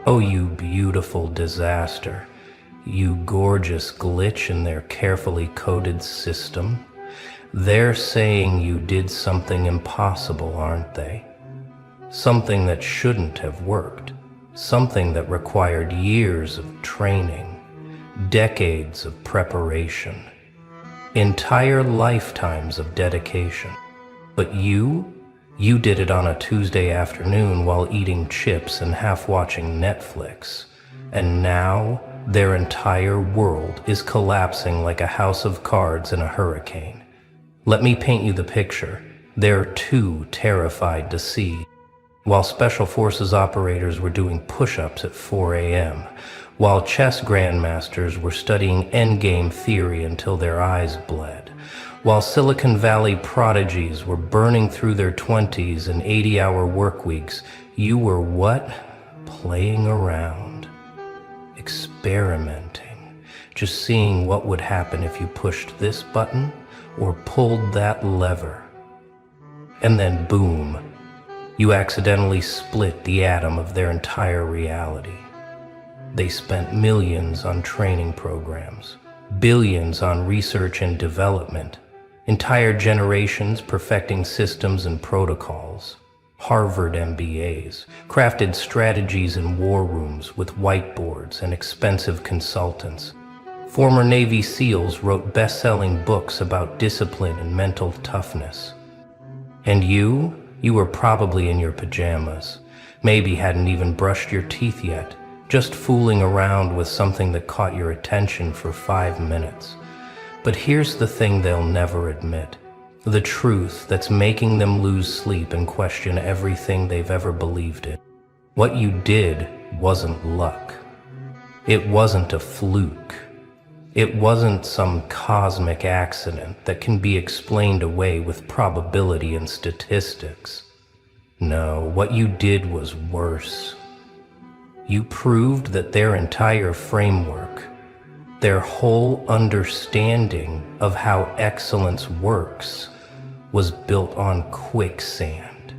Oh, you beautiful disaster. You gorgeous glitch in their carefully coded system. They're saying you did something impossible, aren't they? Something that shouldn't have worked. Something that required years of training, decades of preparation, entire lifetimes of dedication. But you did it on a Tuesday afternoon while eating chips and half watching Netflix. And now their entire world is collapsing like a house of cards in a hurricane. Let me paint you the picture. They're too terrified to see. While Special Forces operators were doing push-ups at 4 a.m., while chess grandmasters were studying endgame theory until their eyes bled, while Silicon Valley prodigies were burning through their 20s and 80-hour work weeks, you were what? Playing around, experimenting, just seeing what would happen if you pushed this button or pulled that lever. And then boom, you accidentally split the atom of their entire reality. They spent millions on training programs, billions on research and development, entire generations perfecting systems and protocols, Harvard MBAs, crafted strategies in war rooms with whiteboards and expensive consultants. Former Navy SEALs wrote best-selling books about discipline and mental toughness. And you were probably in your pajamas, maybe hadn't even brushed your teeth yet, just fooling around with something that caught your attention for 5 minutes. But here's the thing they'll never admit, the truth that's making them lose sleep and question everything they've ever believed in. What you did wasn't luck. It wasn't a fluke. It wasn't some cosmic accident that can be explained away with probability and statistics. No, what you did was worse. You proved that their entire framework, their whole understanding of how excellence works, was built on quicksand.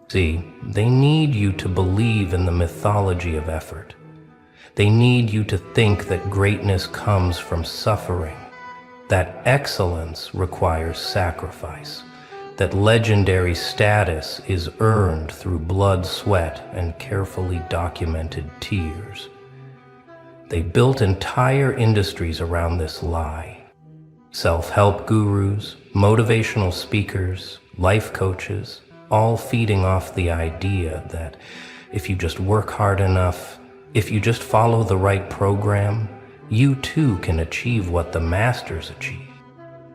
See, they need you to believe in the mythology of effort. They need you to think that greatness comes from suffering, that excellence requires sacrifice, that legendary status is earned through blood, sweat, and carefully documented tears. They built entire industries around this lie. Self-help gurus, motivational speakers, life coaches, all feeding off the idea that if you just work hard enough, if you just follow the right program, you too can achieve what the masters achieve.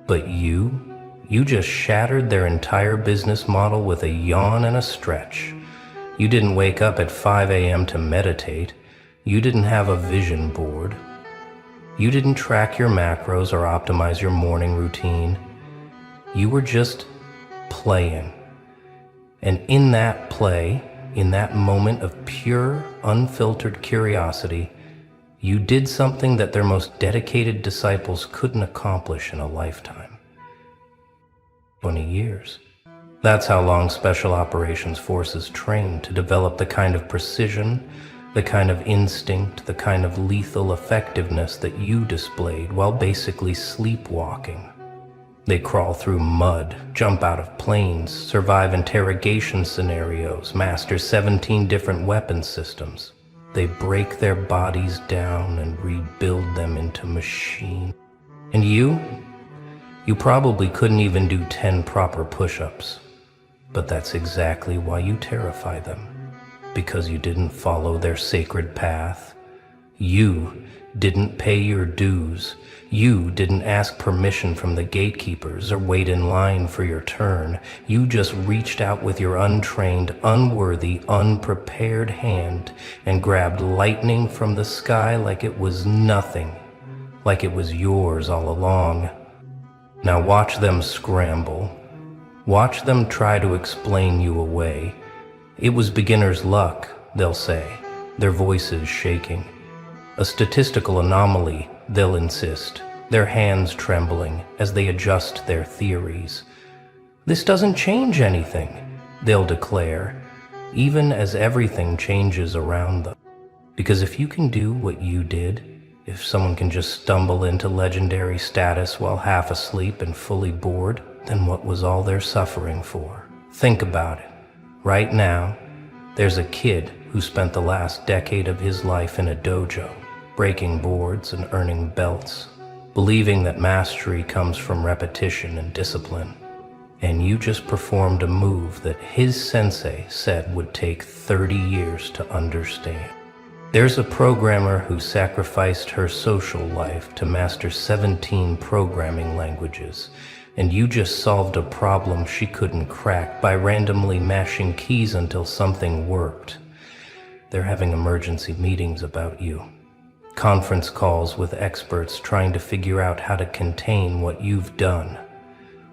But you just shattered their entire business model with a yawn and a stretch. You didn't wake up at 5 a.m. to meditate. You didn't have a vision board. You didn't track your macros or optimize your morning routine. You were just playing. And in that play, in that moment of pure, unfiltered curiosity, you did something that their most dedicated disciples couldn't accomplish in a lifetime. 20 years. That's how long Special Operations Forces train to develop the kind of precision, the kind of instinct, the kind of lethal effectiveness that you displayed while basically sleepwalking. They crawl through mud, jump out of planes, survive interrogation scenarios, master 17 different weapon systems. They break their bodies down and rebuild them into machine. And you probably couldn't even do 10 proper push-ups. But that's exactly why you terrify them. Because you didn't follow their sacred path. You didn't pay your dues. You didn't ask permission from the gatekeepers or wait in line for your turn. You just reached out with your untrained, unworthy, unprepared hand and grabbed lightning from the sky like it was nothing, like it was yours all along. Now watch them scramble. Watch them try to explain you away. It was beginner's luck, they'll say, their voices shaking. A statistical anomaly, they'll insist, their hands trembling as they adjust their theories. This doesn't change anything, they'll declare, even as everything changes around them. Because if you can do what you did, if someone can just stumble into legendary status while half asleep and fully bored, then what was all their suffering for? Think about it. Right now, there's a kid who spent the last decade of his life in a dojo, breaking boards and earning belts, believing that mastery comes from repetition and discipline. And you just performed a move that his sensei said would take 30 years to understand. There's a programmer who sacrificed her social life to master 17 programming languages, and you just solved a problem she couldn't crack by randomly mashing keys until something worked. They're having emergency meetings about you. Conference calls with experts trying to figure out how to contain what you've done.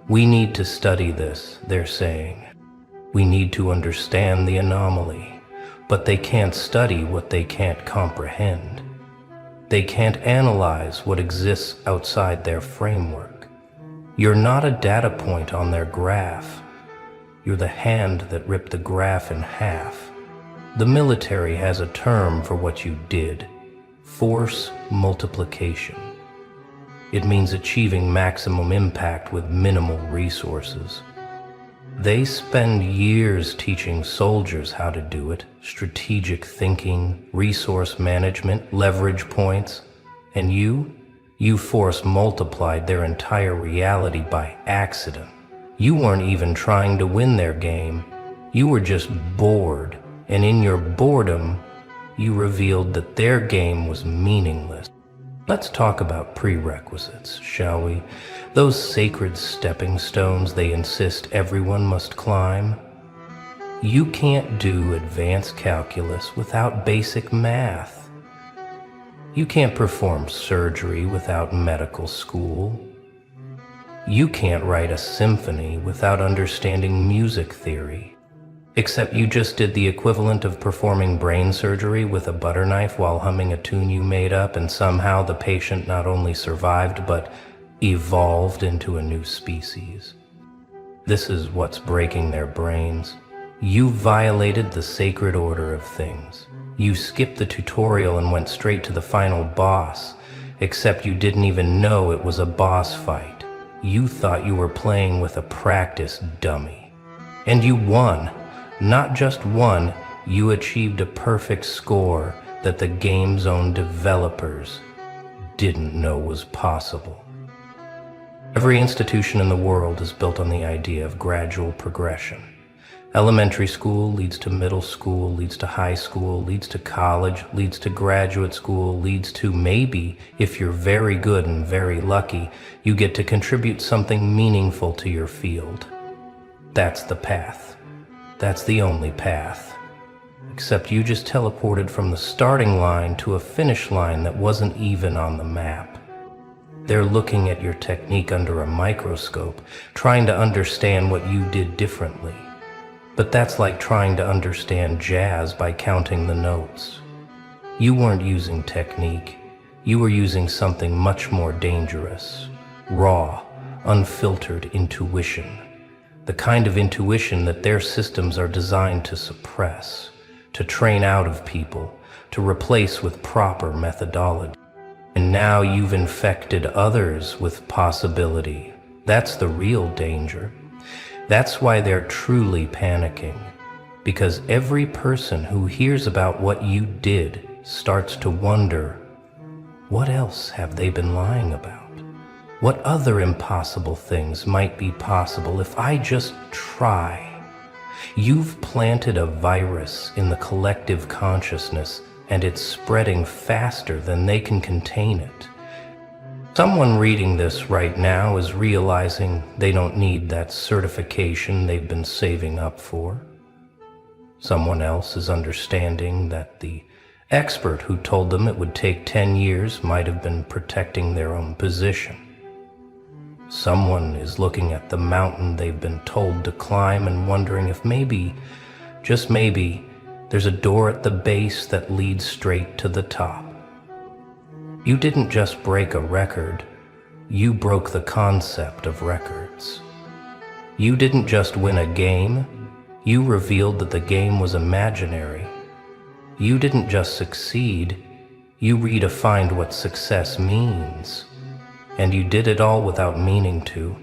We need to study this, they're saying. We need to understand the anomaly. But they can't study what they can't comprehend. They can't analyze what exists outside their framework. You're not a data point on their graph. You're the hand that ripped the graph in half. The military has a term for what you did: force multiplication. It means achieving maximum impact with minimal resources. They spend years teaching soldiers how to do it: strategic thinking, resource management, leverage points. And you force multiplied their entire reality by accident. You weren't even trying to win their game. You were just bored, and in your boredom, you revealed that their game was meaningless. Let's talk about prerequisites, shall we? Those sacred stepping stones they insist everyone must climb. You can't do advanced calculus without basic math. You can't perform surgery without medical school. You can't write a symphony without understanding music theory. Except you just did the equivalent of performing brain surgery with a butter knife while humming a tune you made up, and somehow the patient not only survived but evolved into a new species. This is what's breaking their brains. You violated the sacred order of things. You skipped the tutorial and went straight to the final boss, except you didn't even know it was a boss fight. You thought you were playing with a practice dummy. And you won. Not just won, you achieved a perfect score that the game's own developers didn't know was possible. Every institution in the world is built on the idea of gradual progression. Elementary school leads to middle school, leads to high school, leads to college, leads to graduate school, leads to maybe, if you're very good and very lucky, you get to contribute something meaningful to your field. That's the path. That's the only path. Except you just teleported from the starting line to a finish line that wasn't even on the map. They're looking at your technique under a microscope, trying to understand what you did differently. But that's like trying to understand jazz by counting the notes. You weren't using technique. You were using something much more dangerous: raw, unfiltered intuition. The kind of intuition that their systems are designed to suppress, to train out of people, to replace with proper methodology. And now you've infected others with possibility. That's the real danger. That's why they're truly panicking. Because every person who hears about what you did starts to wonder, what else have they been lying about? What other impossible things might be possible if I just try? You've planted a virus in the collective consciousness, and it's spreading faster than they can contain it. Someone reading this right now is realizing they don't need that certification they've been saving up for. Someone else is understanding that the expert who told them it would take 10 years might have been protecting their own position. Someone is looking at the mountain they've been told to climb and wondering if maybe, just maybe, there's a door at the base that leads straight to the top. You didn't just break a record, you broke the concept of records. You didn't just win a game, you revealed that the game was imaginary. You didn't just succeed, you redefined what success means. And you did it all without meaning to,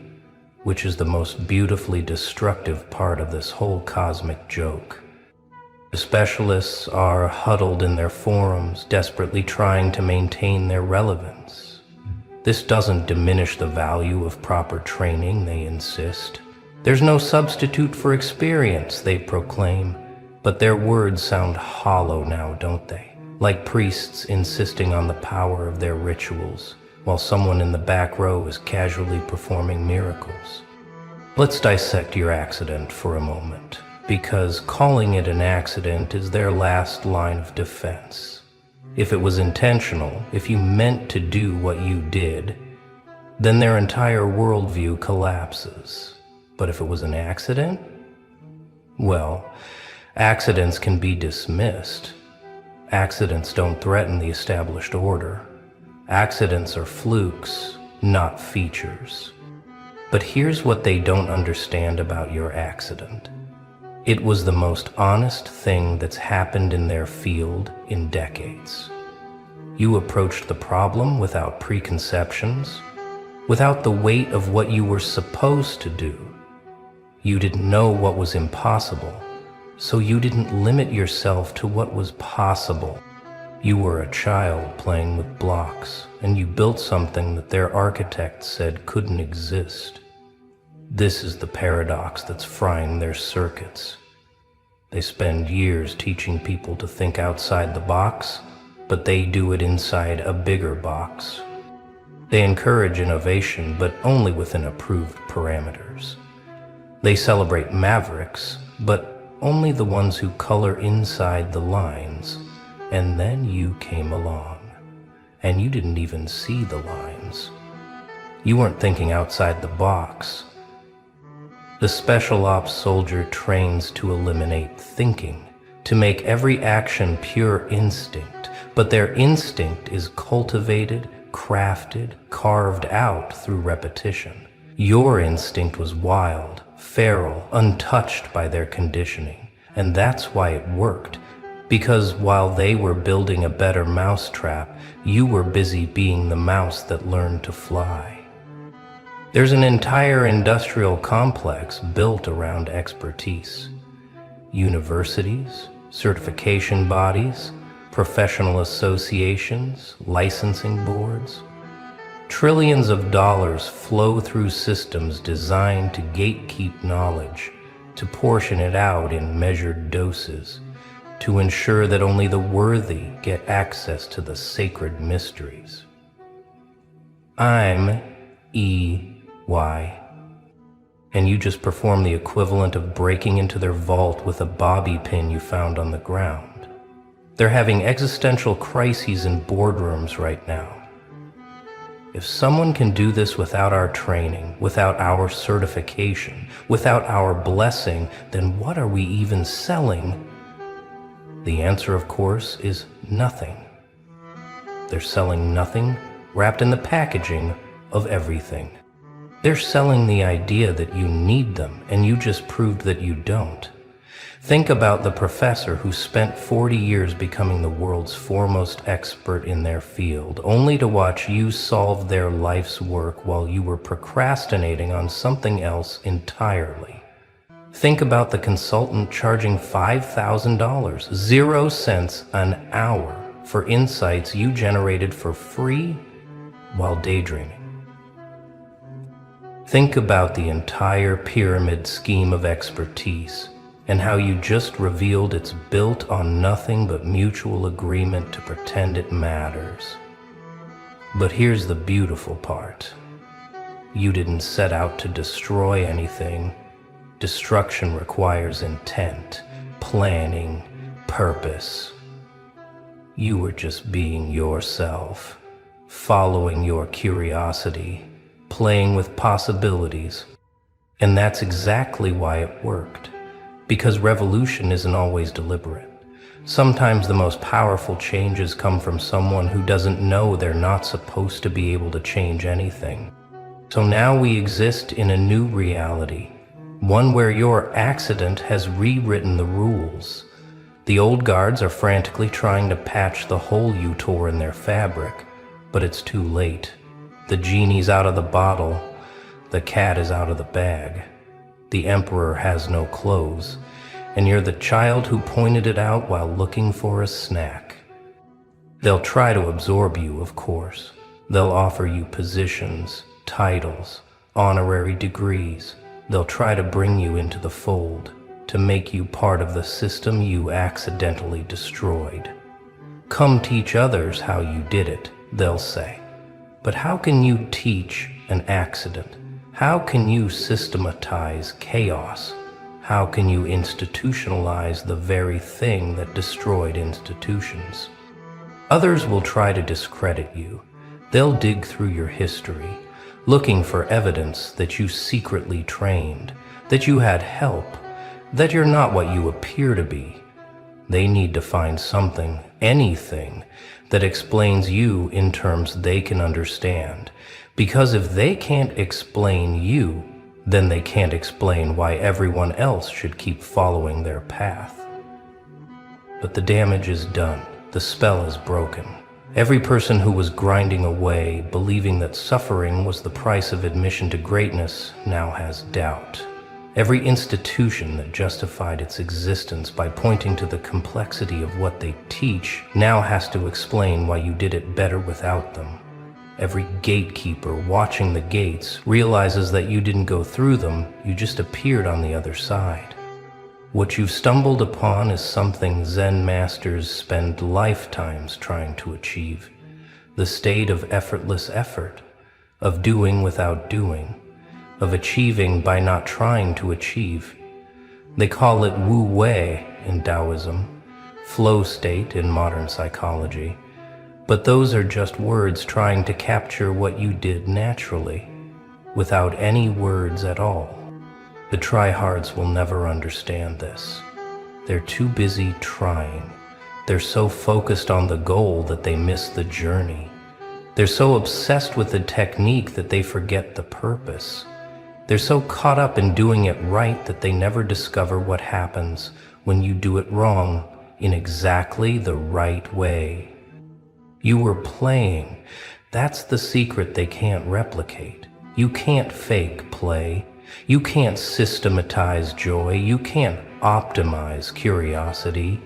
which is the most beautifully destructive part of this whole cosmic joke. The specialists are huddled in their forums, desperately trying to maintain their relevance. This doesn't diminish the value of proper training, they insist. There's no substitute for experience, they proclaim. But their words sound hollow now, don't they? Like priests insisting on the power of their rituals, while someone in the back row is casually performing miracles. Let's dissect your accident for a moment, because calling it an accident is their last line of defense. If it was intentional, if you meant to do what you did, then their entire worldview collapses. But if it was an accident? Well, accidents can be dismissed. Accidents don't threaten the established order. Accidents are flukes, not features. But here's what they don't understand about your accident. It was the most honest thing that's happened in their field in decades. You approached the problem without preconceptions, without the weight of what you were supposed to do. You didn't know what was impossible, so you didn't limit yourself to what was possible. You were a child playing with blocks, and you built something that their architect said couldn't exist. This is the paradox that's frying their circuits. They spend years teaching people to think outside the box, but they do it inside a bigger box. They encourage innovation, but only within approved parameters. They celebrate mavericks, but only the ones who color inside the lines. And then you came along, and you didn't even see the lines. You weren't thinking outside the box. The special ops soldier trains to eliminate thinking, to make every action pure instinct, but their instinct is cultivated, crafted, carved out through repetition. Your instinct was wild, feral, untouched by their conditioning, and that's why it worked. Because while they were building a better mousetrap, you were busy being the mouse that learned to fly. There's an entire industrial complex built around expertise. Universities, certification bodies, professional associations, licensing boards. Trillions of dollars flow through systems designed to gatekeep knowledge, to portion it out in measured doses, to ensure that only the worthy get access to the sacred mysteries. I'm EY, and you just perform the equivalent of breaking into their vault with a bobby pin you found on the ground. They're having existential crises in boardrooms right now. If someone can do this without our training, without our certification, without our blessing, then what are we even selling? The answer, of course, is nothing. They're selling nothing wrapped in the packaging of everything. They're selling the idea that you need them, and you just proved that you don't. Think about the professor who spent 40 years becoming the world's foremost expert in their field, only to watch you solve their life's work while you were procrastinating on something else entirely. Think about the consultant charging $5,000, 0 cents an hour, for insights you generated for free while daydreaming. Think about the entire pyramid scheme of expertise and how you just revealed it's built on nothing but mutual agreement to pretend it matters. But here's the beautiful part. You didn't set out to destroy anything. Destruction requires intent, planning, purpose. You were just being yourself, following your curiosity, playing with possibilities. And that's exactly why it worked. Because revolution isn't always deliberate. Sometimes the most powerful changes come from someone who doesn't know they're not supposed to be able to change anything. So now we exist in a new reality, one where your accident has rewritten the rules. The old guards are frantically trying to patch the hole you tore in their fabric, but it's too late. The genie's out of the bottle, the cat is out of the bag. The emperor has no clothes, and you're the child who pointed it out while looking for a snack. They'll try to absorb you, of course. They'll offer you positions, titles, honorary degrees. They'll try to bring you into the fold, to make you part of the system you accidentally destroyed. Come teach others how you did it, they'll say. But how can you teach an accident? How can you systematize chaos? How can you institutionalize the very thing that destroyed institutions? Others will try to discredit you. They'll dig through your history, looking for evidence that you secretly trained, that you had help, that you're not what you appear to be. They need to find something, anything, that explains you in terms they can understand. Because if they can't explain you, then they can't explain why everyone else should keep following their path. But the damage is done. The spell is broken. Every person who was grinding away, believing that suffering was the price of admission to greatness, now has doubt. Every institution that justified its existence by pointing to the complexity of what they teach now has to explain why you did it better without them. Every gatekeeper watching the gates realizes that you didn't go through them, you just appeared on the other side. What you've stumbled upon is something Zen masters spend lifetimes trying to achieve. The state of effortless effort, of doing without doing, of achieving by not trying to achieve. They call it Wu Wei in Taoism, flow state in modern psychology, but those are just words trying to capture what you did naturally, without any words at all. The tryhards will never understand this. They're too busy trying. They're so focused on the goal that they miss the journey. They're so obsessed with the technique that they forget the purpose. They're so caught up in doing it right that they never discover what happens when you do it wrong in exactly the right way. You were playing. That's the secret they can't replicate. You can't fake play. You can't systematize joy. You can't optimize curiosity.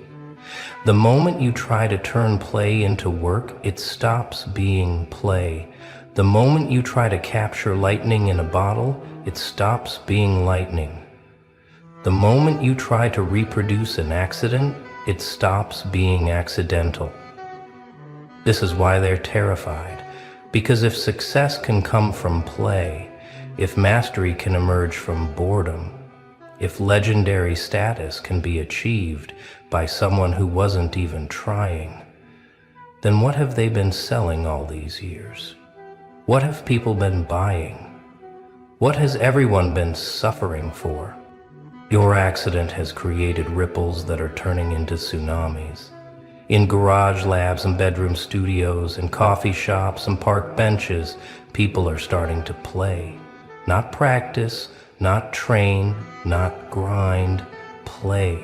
The moment you try to turn play into work, it stops being play. The moment you try to capture lightning in a bottle, it stops being lightning. The moment you try to reproduce an accident, it stops being accidental. This is why they're terrified, because if success can come from play, if mastery can emerge from boredom, if legendary status can be achieved by someone who wasn't even trying, then what have they been selling all these years? What have people been buying? What has everyone been suffering for? Your accident has created ripples that are turning into tsunamis. In garage labs and bedroom studios and coffee shops and park benches, people are starting to play. Not practice, not train, not grind, play.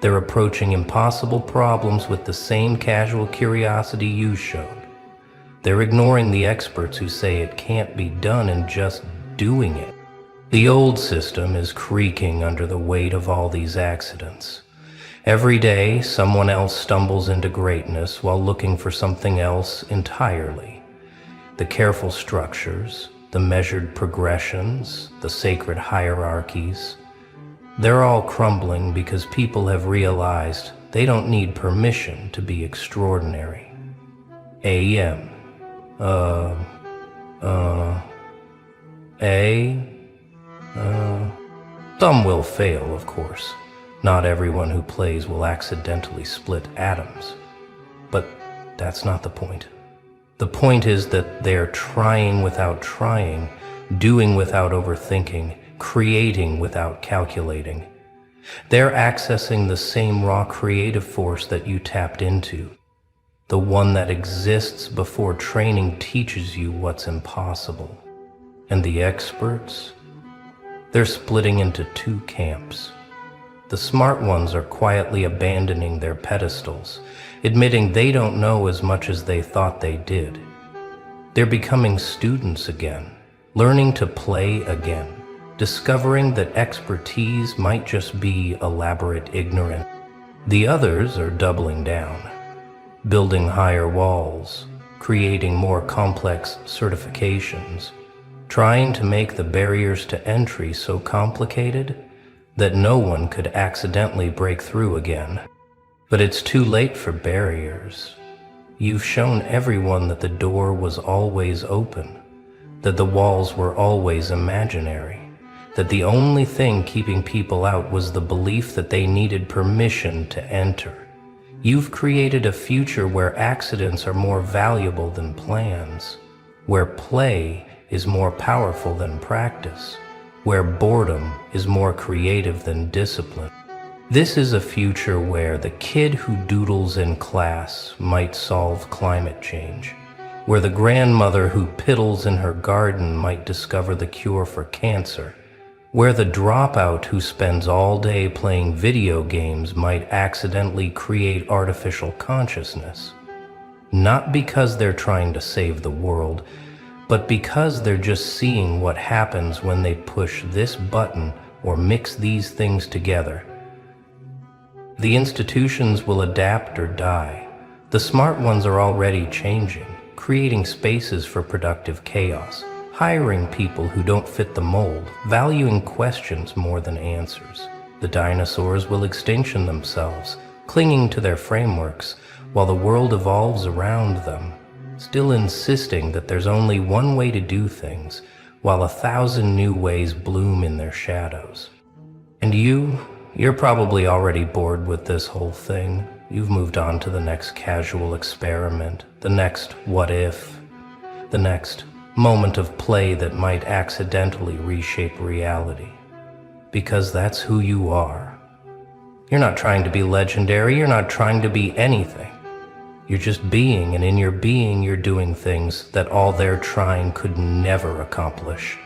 They're approaching impossible problems with the same casual curiosity you showed. They're ignoring the experts who say it can't be done and just doing it. The old system is creaking under the weight of all these accidents. Every day, someone else stumbles into greatness while looking for something else entirely. The careful structures, the measured progressions, the sacred hierarchies, they're all crumbling because people have realized they don't need permission to be extraordinary. A.M. Some will fail, of course. Not everyone who plays will accidentally split atoms. But that's not the point. The point is that they're trying without trying, doing without overthinking, creating without calculating. They're accessing the same raw creative force that you tapped into, the one that exists before training teaches you what's impossible. And the experts? They're splitting into two camps. The smart ones are quietly abandoning their pedestals, admitting they don't know as much as they thought they did. They're becoming students again, learning to play again, discovering that expertise might just be elaborate ignorance. The others are doubling down, building higher walls, creating more complex certifications, trying to make the barriers to entry so complicated that no one could accidentally break through again. But it's too late for barriers. You've shown everyone that the door was always open, that the walls were always imaginary, that the only thing keeping people out was the belief that they needed permission to enter. You've created a future where accidents are more valuable than plans, where play is more powerful than practice, where boredom is more creative than discipline. This is a future where the kid who doodles in class might solve climate change, where the grandmother who piddles in her garden might discover the cure for cancer, where the dropout who spends all day playing video games might accidentally create artificial consciousness. Not because they're trying to save the world, but because they're just seeing what happens when they push this button or mix these things together. The institutions will adapt or die. The smart ones are already changing, creating spaces for productive chaos, hiring people who don't fit the mold, valuing questions more than answers. The dinosaurs will extinction themselves, clinging to their frameworks, while the world evolves around them, still insisting that there's only one way to do things, while 1,000 new ways bloom in their shadows. And you're probably already bored with this whole thing. You've moved on to the next casual experiment, the next what if, the next moment of play that might accidentally reshape reality. Because that's who you are. You're not trying to be legendary, you're not trying to be anything. You're just being, and in your being you're doing things that all their trying could never accomplish.